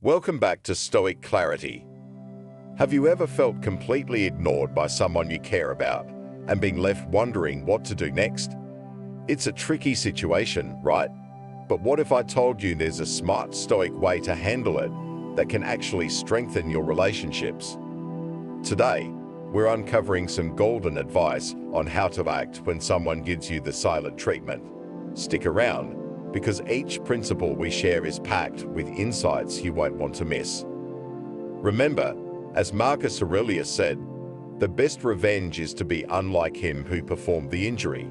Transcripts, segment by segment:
Welcome back to Stoic Clarity. Have you ever felt completely ignored by someone you care about and been left wondering what to do next? It's a tricky situation, right? But what if I told you there's a smart Stoic way to handle it that can actually strengthen your relationships? Today, we're uncovering some golden advice on how to act when someone gives you the silent treatment. Stick around, because each principle we share is packed with insights you won't want to miss. Remember, as Marcus Aurelius said, the best revenge is to be unlike him who performed the injury.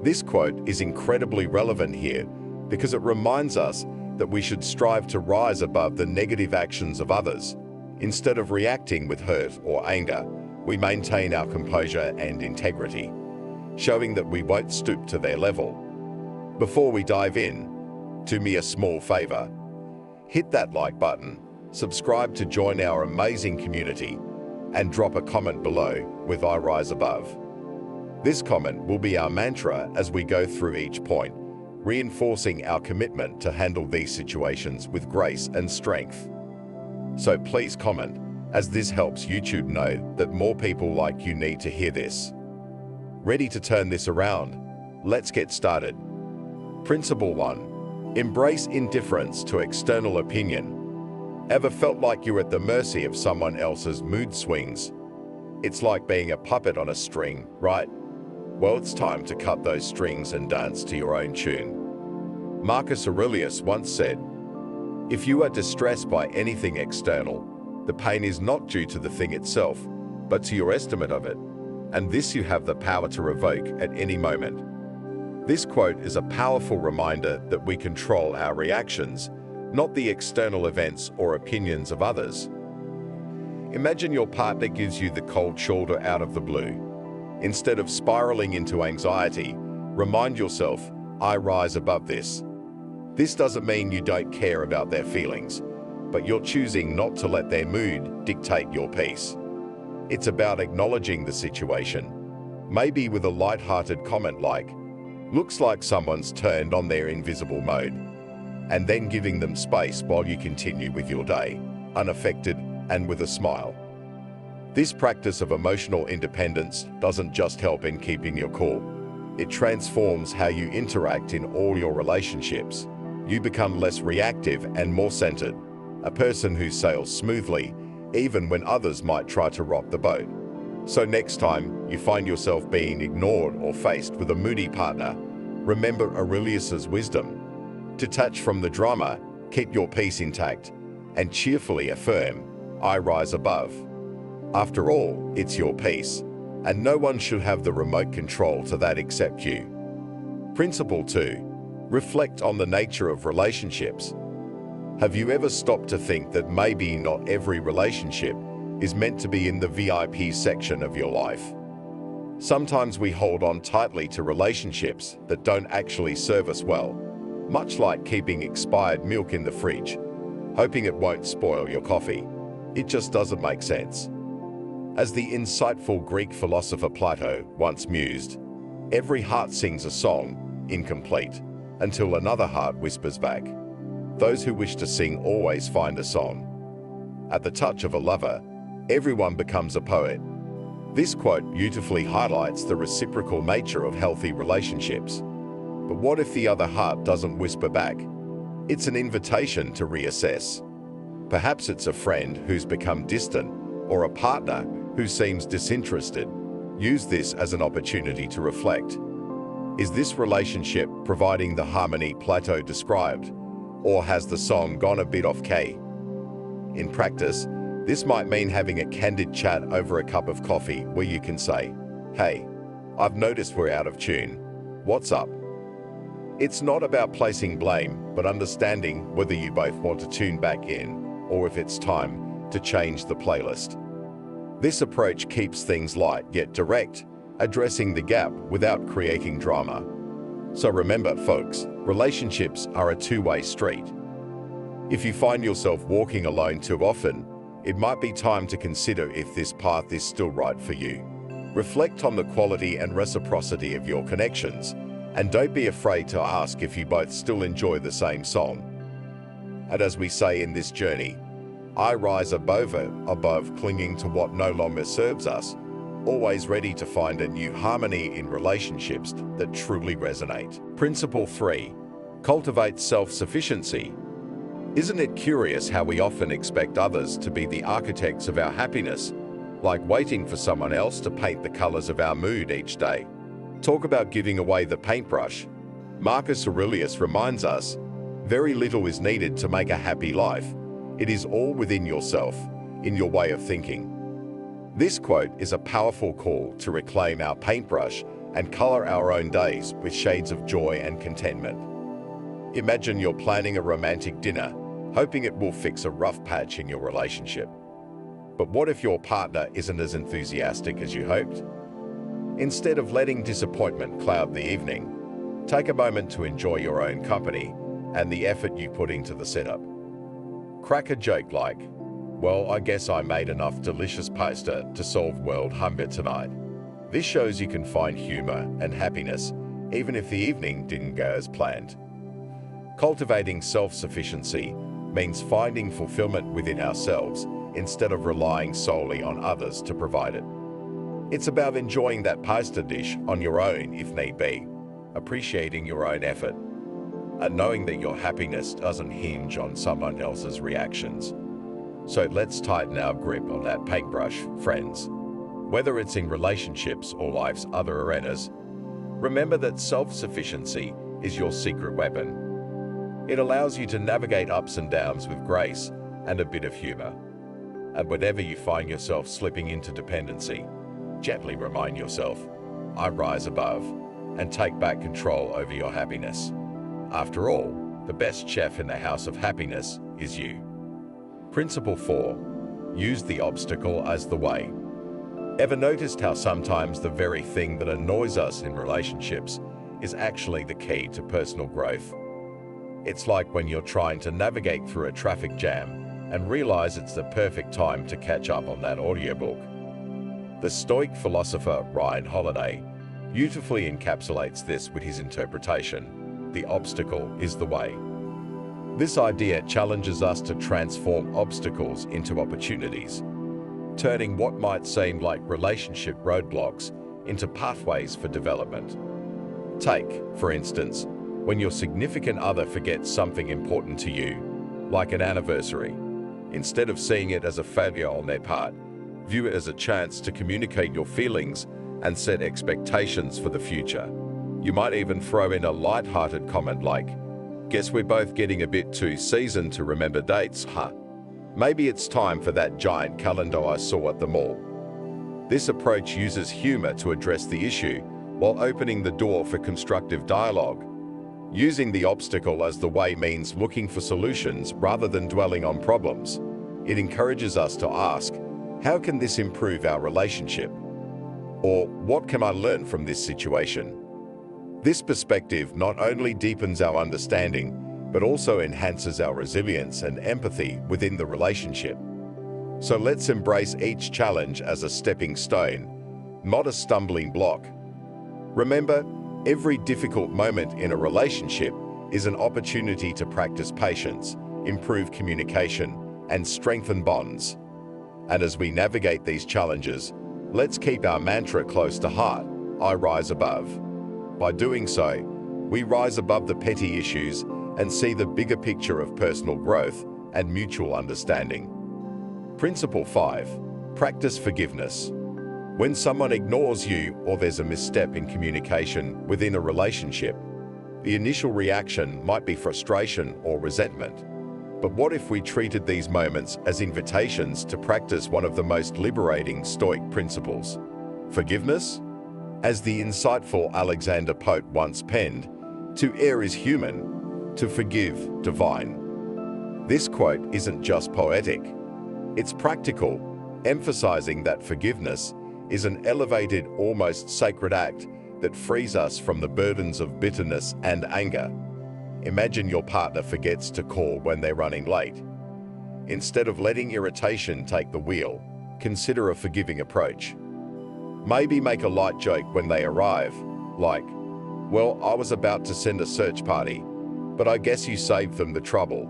This quote is incredibly relevant here because it reminds us that we should strive to rise above the negative actions of others. Instead of reacting with hurt or anger, we maintain our composure and integrity, showing that we won't stoop to their level. Before we dive in, do me a small favor. Hit that like button, subscribe to join our amazing community, and drop a comment below with I rise above. This comment will be our mantra as we go through each point, reinforcing our commitment to handle these situations with grace and strength. So please comment, as this helps YouTube know that more people like you need to hear this. Ready to turn this around? Let's get started. Principle 1. Embrace indifference to external opinion. Ever felt like you're at the mercy of someone else's mood swings? It's like being a puppet on a string, right? Well, it's time to cut those strings and dance to your own tune. Marcus Aurelius once said, "If you are distressed by anything external, the pain is not due to the thing itself, but to your estimate of it, and this you have the power to revoke at any moment." This quote is a powerful reminder that we control our reactions, not the external events or opinions of others. Imagine your partner gives you the cold shoulder out of the blue. Instead of spiraling into anxiety, remind yourself, I rise above this. This doesn't mean you don't care about their feelings, but you're choosing not to let their mood dictate your peace. It's about acknowledging the situation, maybe with a light-hearted comment like, "Looks like someone's turned on their invisible mode," and then giving them space while you continue with your day, unaffected and with a smile. This practice of emotional independence doesn't just help in keeping your cool. It transforms how you interact in all your relationships. You become less reactive and more centered, a person who sails smoothly, even when others might try to rock the boat. So next time you find yourself being ignored or faced with a moody partner, remember Aurelius's wisdom. Detach from the drama, keep your peace intact, and cheerfully affirm, I rise above. After all, it's your peace, and no one should have the remote control to that except you. Principle 2. Reflect on the nature of relationships. Have you ever stopped to think that maybe not every relationship is meant to be in the VIP section of your life? Sometimes we hold on tightly to relationships that don't actually serve us well, much like keeping expired milk in the fridge, hoping it won't spoil your coffee. It just doesn't make sense. As the insightful Greek philosopher Plato once mused, every heart sings a song, incomplete, until another heart whispers back. Those who wish to sing always find a song. At the touch of a lover, everyone becomes a poet. This quote beautifully highlights the reciprocal nature of healthy relationships. But what if the other heart doesn't whisper back? It's an invitation to reassess. Perhaps it's a friend who's become distant or a partner who seems disinterested. Use this as an opportunity to reflect. Is this relationship providing the harmony Plato described, or has the song gone a bit off key? In practice, this might mean having a candid chat over a cup of coffee where you can say, "Hey, I've noticed we're out of tune. What's up?" It's not about placing blame, but understanding whether you both want to tune back in or if it's time to change the playlist. This approach keeps things light yet direct, addressing the gap without creating drama. So remember, folks, relationships are a two-way street. If you find yourself walking alone too often, it might be time to consider if this path is still right for you. Reflect on the quality and reciprocity of your connections, and don't be afraid to ask if you both still enjoy the same song. And as we say in this journey, I rise above it, above clinging to what no longer serves us, always ready to find a new harmony in relationships that truly resonate. Principle 3. Cultivate self-sufficiency. Isn't it curious how we often expect others to be the architects of our happiness, like waiting for someone else to paint the colors of our mood each day? Talk about giving away the paintbrush. Marcus Aurelius reminds us, very little is needed to make a happy life. It is all within yourself, in your way of thinking. This quote is a powerful call to reclaim our paintbrush and color our own days with shades of joy and contentment. Imagine you're planning a romantic dinner, hoping it will fix a rough patch in your relationship. But what if your partner isn't as enthusiastic as you hoped? Instead of letting disappointment cloud the evening, take a moment to enjoy your own company and the effort you put into the setup. Crack a joke like, "Well, I guess I made enough delicious pasta to solve world hunger tonight." This shows you can find humor and happiness, even if the evening didn't go as planned. Cultivating self-sufficiency means finding fulfillment within ourselves instead of relying solely on others to provide it. It's about enjoying that pasta dish on your own if need be, appreciating your own effort, and knowing that your happiness doesn't hinge on someone else's reactions. So let's tighten our grip on that paintbrush, friends. Whether it's in relationships or life's other arenas, remember that self-sufficiency is your secret weapon. It allows you to navigate ups and downs with grace and a bit of humor. And whenever you find yourself slipping into dependency, gently remind yourself, I rise above, and take back control over your happiness. After all, the best chef in the house of happiness is you. Principle 4. Use the obstacle as the way. Ever noticed how sometimes the very thing that annoys us in relationships is actually the key to personal growth? It's like when you're trying to navigate through a traffic jam and realize it's the perfect time to catch up on that audiobook. The Stoic philosopher Ryan Holiday beautifully encapsulates this with his interpretation, the obstacle is the way. This idea challenges us to transform obstacles into opportunities, turning what might seem like relationship roadblocks into pathways for development. Take, for instance, when your significant other forgets something important to you, like an anniversary. Instead of seeing it as a failure on their part, view it as a chance to communicate your feelings and set expectations for the future. You might even throw in a light-hearted comment like, "Guess we're both getting a bit too seasoned to remember dates, huh? Maybe it's time for that giant calendar I saw at the mall." This approach uses humor to address the issue while opening the door for constructive dialogue. Using the obstacle as the way means looking for solutions rather than dwelling on problems. It encourages us to ask, how can this improve our relationship? Or what can I learn from this situation? This perspective not only deepens our understanding, but also enhances our resilience and empathy within the relationship. So let's embrace each challenge as a stepping stone, not a stumbling block. Remember, every difficult moment in a relationship is an opportunity to practice patience, improve communication, and strengthen bonds. And as we navigate these challenges, let's keep our mantra close to heart, I rise above. By doing so, we rise above the petty issues and see the bigger picture of personal growth and mutual understanding. Principle 5. Practice forgiveness. When someone ignores you or there's a misstep in communication within a relationship, the initial reaction might be frustration or resentment. But what if we treated these moments as invitations to practice one of the most liberating Stoic principles, forgiveness? As the insightful Alexander Pope once penned, to err is human, to forgive divine. This quote isn't just poetic, it's practical, emphasizing that forgiveness is an elevated, almost sacred act that frees us from the burdens of bitterness and anger. Imagine your partner forgets to call when they're running late. Instead of letting irritation take the wheel, consider a forgiving approach. Maybe make a light joke when they arrive, like, "Well, I was about to send a search party, but I guess you saved them the trouble."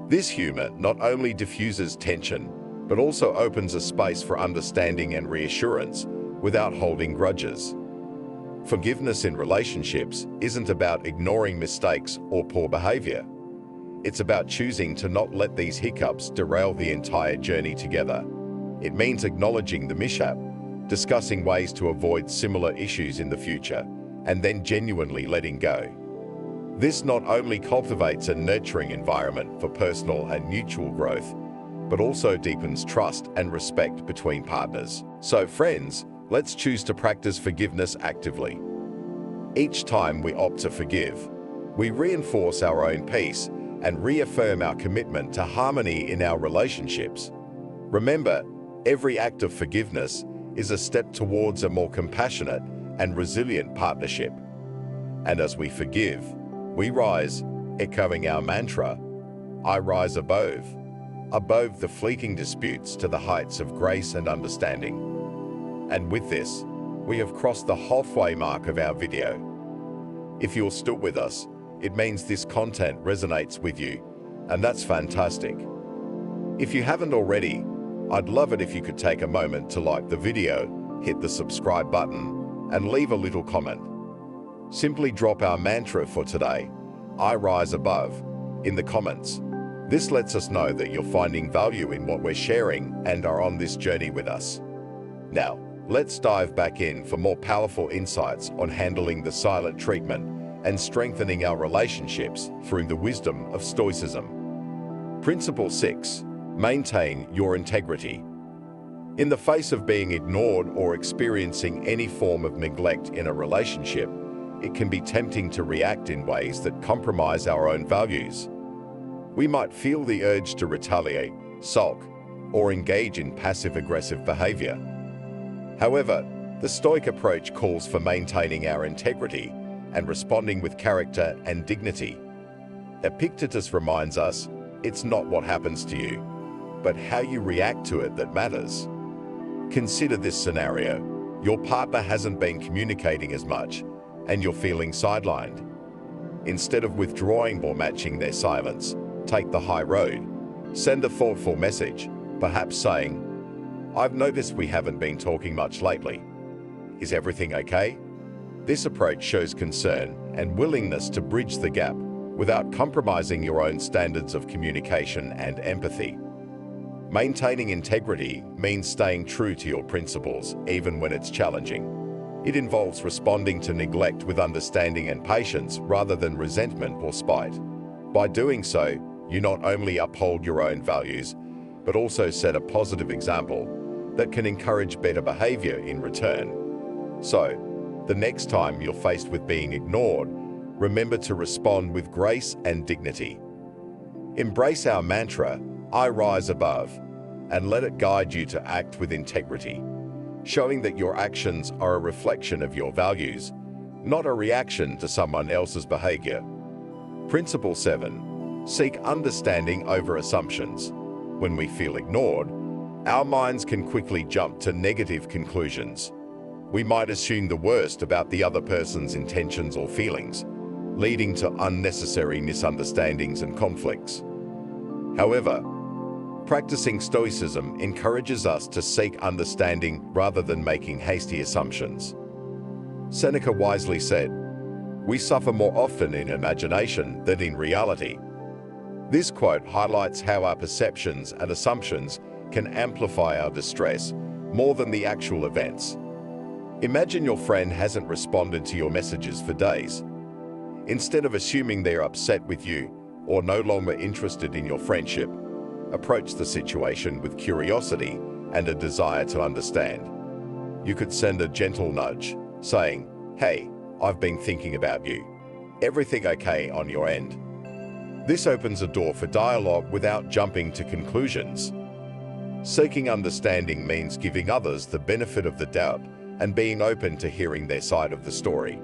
This humor not only diffuses tension, but also opens a space for understanding and reassurance without holding grudges. Forgiveness in relationships isn't about ignoring mistakes or poor behavior. It's about choosing to not let these hiccups derail the entire journey together. It means acknowledging the mishap, discussing ways to avoid similar issues in the future, and then genuinely letting go. This not only cultivates a nurturing environment for personal and mutual growth, but also deepens trust and respect between partners. So, friends, let's choose to practice forgiveness actively. Each time we opt to forgive, we reinforce our own peace and reaffirm our commitment to harmony in our relationships. Remember, every act of forgiveness is a step towards a more compassionate and resilient partnership. And as we forgive, we rise, echoing our mantra, I rise above the fleeting disputes to the heights of grace and understanding. And with this, we have crossed the halfway mark of our video. If you're still with us, it means this content resonates with you, and that's fantastic. If you haven't already, I'd love it if you could take a moment to like the video, hit the subscribe button, and leave a little comment. Simply drop our mantra for today, I rise above, in the comments. This lets us know that you're finding value in what we're sharing and are on this journey with us. Now, let's dive back in for more powerful insights on handling the silent treatment and strengthening our relationships through the wisdom of Stoicism. Principle 6. Maintain your integrity. In the face of being ignored or experiencing any form of neglect in a relationship, it can be tempting to react in ways that compromise our own values. We might feel the urge to retaliate, sulk, or engage in passive-aggressive behavior. However, the Stoic approach calls for maintaining our integrity and responding with character and dignity. Epictetus reminds us, it's not what happens to you, but how you react to it that matters. Consider this scenario. Your partner hasn't been communicating as much, and you're feeling sidelined. Instead of withdrawing or matching their silence, take the high road. Send a thoughtful message, perhaps saying, I've noticed we haven't been talking much lately. Is everything okay? This approach shows concern and willingness to bridge the gap without compromising your own standards of communication and empathy. Maintaining integrity means staying true to your principles, even when it's challenging. It involves responding to neglect with understanding and patience rather than resentment or spite. By doing so, you not only uphold your own values, but also set a positive example that can encourage better behavior in return. So, the next time you're faced with being ignored, remember to respond with grace and dignity. Embrace our mantra, I rise above, and let it guide you to act with integrity, showing that your actions are a reflection of your values, not a reaction to someone else's behavior. Principle 7. Seek understanding over assumptions. When we feel ignored, our minds can quickly jump to negative conclusions. We might assume the worst about the other person's intentions or feelings, leading to unnecessary misunderstandings and conflicts. However, practicing Stoicism encourages us to seek understanding rather than making hasty assumptions. Seneca wisely said, "We suffer more often in imagination than in reality." This quote highlights how our perceptions and assumptions can amplify our distress more than the actual events. Imagine your friend hasn't responded to your messages for days. Instead of assuming they're upset with you or no longer interested in your friendship, approach the situation with curiosity and a desire to understand. You could send a gentle nudge, saying, "Hey, I've been thinking about you. Everything okay on your end?" This opens a door for dialogue without jumping to conclusions. Seeking understanding means giving others the benefit of the doubt and being open to hearing their side of the story.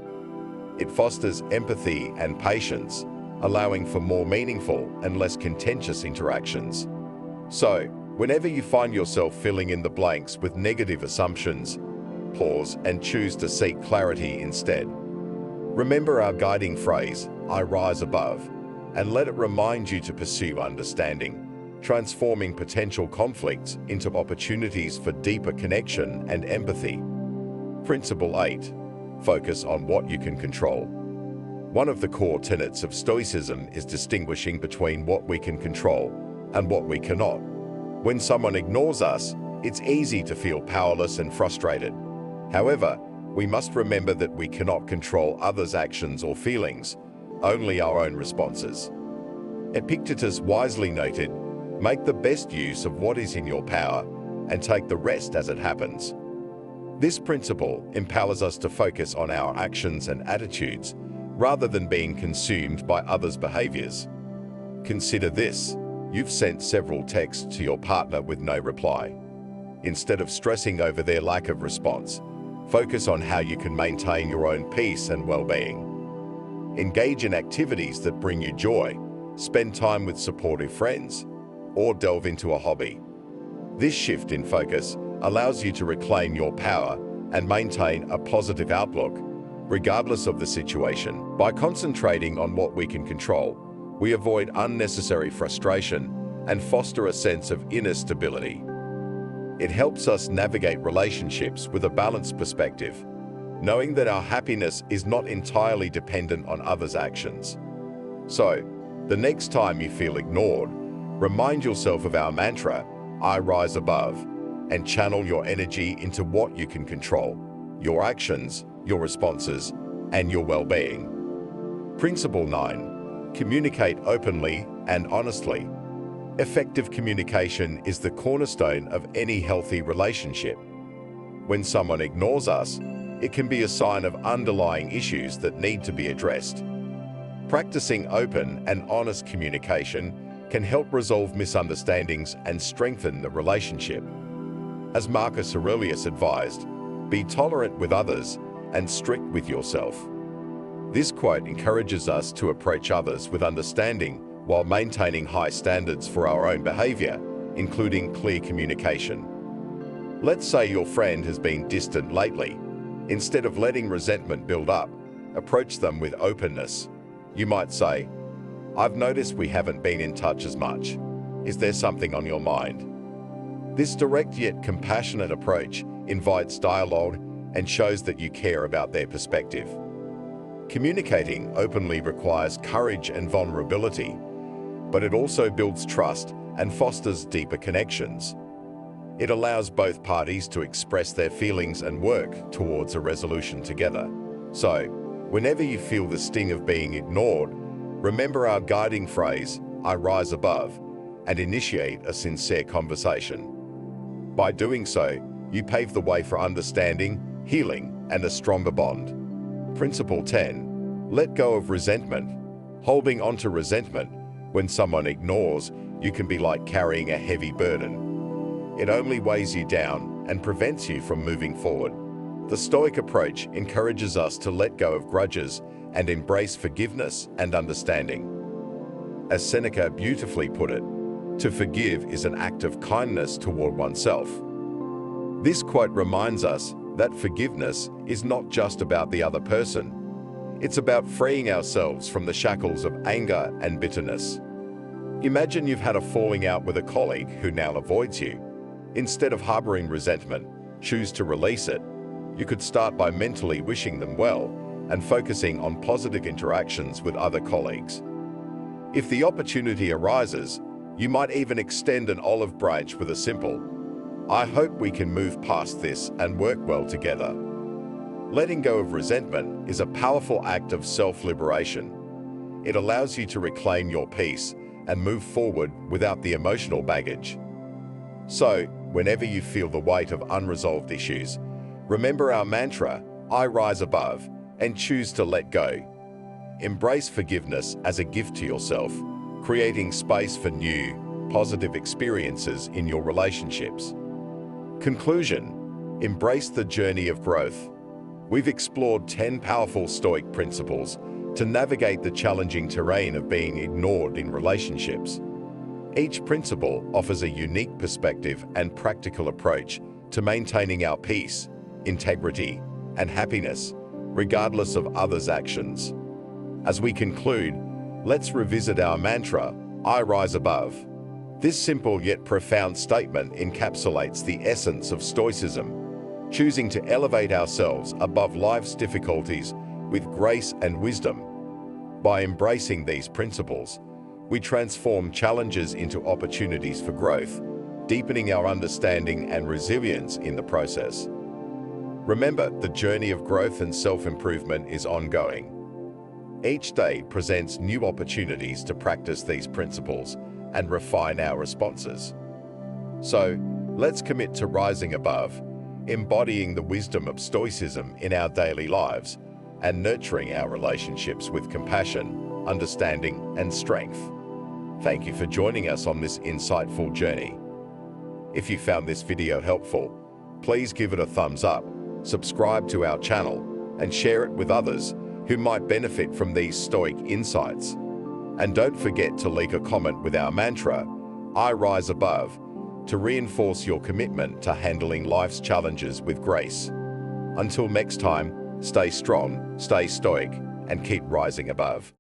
It fosters empathy and patience, allowing for more meaningful and less contentious interactions. So, whenever you find yourself filling in the blanks with negative assumptions, pause and choose to seek clarity instead. Remember our guiding phrase, I rise above, and let it remind you to pursue understanding, transforming potential conflicts into opportunities for deeper connection and empathy. Principle 8. Focus on what you can control. One of the core tenets of Stoicism is distinguishing between what we can control and what we cannot. When someone ignores us, it's easy to feel powerless and frustrated. However, we must remember that we cannot control others' actions or feelings, only our own responses. Epictetus wisely noted, "Make the best use of what is in your power and take the rest as it happens." This principle empowers us to focus on our actions and attitudes rather than being consumed by others' behaviors. Consider this. You've sent several texts to your partner with no reply. Instead of stressing over their lack of response, focus on how you can maintain your own peace and well-being. Engage in activities that bring you joy, spend time with supportive friends, or delve into a hobby. This shift in focus allows you to reclaim your power and maintain a positive outlook, regardless of the situation. By concentrating on what we can control, we avoid unnecessary frustration and foster a sense of inner stability. It helps us navigate relationships with a balanced perspective, knowing that our happiness is not entirely dependent on others' actions. So, the next time you feel ignored, remind yourself of our mantra, "I rise above," and channel your energy into what you can control: your actions, your responses, and your well-being. Principle 9. Communicate openly and honestly. Effective communication is the cornerstone of any healthy relationship. When someone ignores us, it can be a sign of underlying issues that need to be addressed. Practicing open and honest communication can help resolve misunderstandings and strengthen the relationship. As Marcus Aurelius advised, "Be tolerant with others and strict with yourself." This quote encourages us to approach others with understanding while maintaining high standards for our own behavior, including clear communication. Let's say your friend has been distant lately. Instead of letting resentment build up, approach them with openness. You might say, "I've noticed we haven't been in touch as much. Is there something on your mind?" This direct yet compassionate approach invites dialogue and shows that you care about their perspective. Communicating openly requires courage and vulnerability, but it also builds trust and fosters deeper connections. It allows both parties to express their feelings and work towards a resolution together. So, whenever you feel the sting of being ignored, remember our guiding phrase, "I rise above," and initiate a sincere conversation. By doing so, you pave the way for understanding, healing, and a stronger bond. Principle 10. Let go of resentment. Holding on to resentment when someone ignores you can be like carrying a heavy burden. It only weighs you down and prevents you from moving forward. The Stoic approach encourages us to let go of grudges and embrace forgiveness and understanding. As Seneca beautifully put it, "To forgive is an act of kindness toward oneself." This quote reminds us that forgiveness is not just about the other person. It's about freeing ourselves from the shackles of anger and bitterness. Imagine you've had a falling out with a colleague who now avoids you. Instead of harboring resentment, choose to release it. You could start by mentally wishing them well and focusing on positive interactions with other colleagues. If the opportunity arises, you might even extend an olive branch with a simple, "I hope we can move past this and work well together." Letting go of resentment is a powerful act of self-liberation. It allows you to reclaim your peace and move forward without the emotional baggage. So, whenever you feel the weight of unresolved issues, remember our mantra, "I rise above," and choose to let go. Embrace forgiveness as a gift to yourself, creating space for new, positive experiences in your relationships. Conclusion: embrace the journey of growth. We've explored 10 powerful Stoic principles to navigate the challenging terrain of being ignored in relationships. Each principle offers a unique perspective and practical approach to maintaining our peace, integrity, and happiness, regardless of others' actions. As we conclude, Let's revisit our mantra, I rise above. This simple yet profound statement encapsulates the essence of Stoicism, choosing to elevate ourselves above life's difficulties with grace and wisdom. By embracing these principles, we transform challenges into opportunities for growth, deepening our understanding and resilience in the process. Remember, the journey of growth and self-improvement is ongoing. Each day presents new opportunities to practice these principles and refine our responses. So, let's commit to rising above, embodying the wisdom of Stoicism in our daily lives, and nurturing our relationships with compassion, understanding, and strength. Thank you for joining us on this insightful journey. If you found this video helpful, please give it a thumbs up, subscribe to our channel, and share it with others who might benefit from these Stoic insights. And don't forget to leave a comment with our mantra, I rise above, to reinforce your commitment to handling life's challenges with grace. Until next time, stay strong, stay stoic, and keep rising above.